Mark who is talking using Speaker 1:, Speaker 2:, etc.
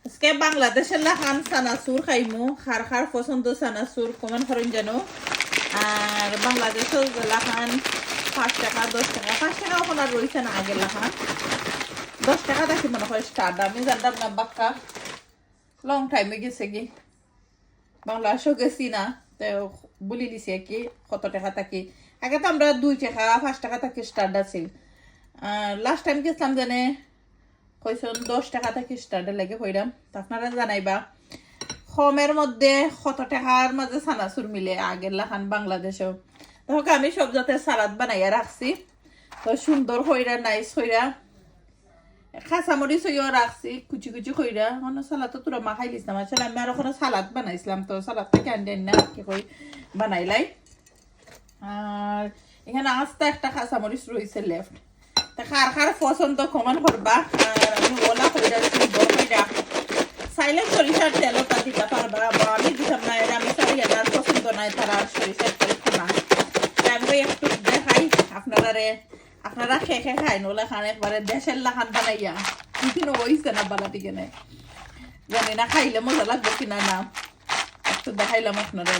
Speaker 1: আজকে বাংলাদেশের লাখান চানাচুর খাইমু খার খার পছন্দ চানাচুর কমান করেন জানো আর বাংলাদেশের লাখান 5 টাকা 10 টাকা 5 টাকা ওখানে রয়েছে না আগের লাখান 10 টাকা দেখি মনে হয় স্টার্ট আমি জানতাম না বাক্কা লং টাইমে গেছে কি বাংলাদেশও গেছি না তো বলি দিছি কি কত টাকা থাকি আগে তো আমরা 2 টাকা 5 টাকা থাকি স্টার্ট আছে লাস্ট টাইম গেছিলাম জানে কইসন 10 টাকা থেকে স্টার্টে লেগে কইরাম আপনারা জানাইবা কমের মধ্যে কত টাকার মাঝে চানাচুর মিলে আগের লাখান বাংলাদেশেও তখন আমি সব যাতে সালাদ বানাইয়া রাখছি তো সুন্দর হইরা নাইস হইরা কাঁচামরিচ হইয়া রাখছি কুচি কুচি হইরা মানে সালাদ তো তোরা মা খাইলিস না আসলে আমি আর ওখানে সালাদ বানাইছিলাম তো সালাদ থেকে আনডেন না কি কই বানাইলাই আর এখানে আস্তে একটা কাঁচামরিচ রয়েছে লেফট খার খার পছন্দ কমান করবা আর আমি ওলা কইরা সুন্দর কইরা সাইলেন্ট সরিষার তেলটা দিতে পারবা বা আমি দিতাম না এর আমি সরি এটার পছন্দ নাই তারা সরিষার তেল খানা আমি একটু দেখাই আপনারা খেয়ে খাই নোলা খান একবারে দেশের লাখান বানাইয়া কিন্তু ওইছে না বানাতে কেনে জানি না খাইলে মজা লাগবে কিনা না একটু দেখাইলাম আপনারা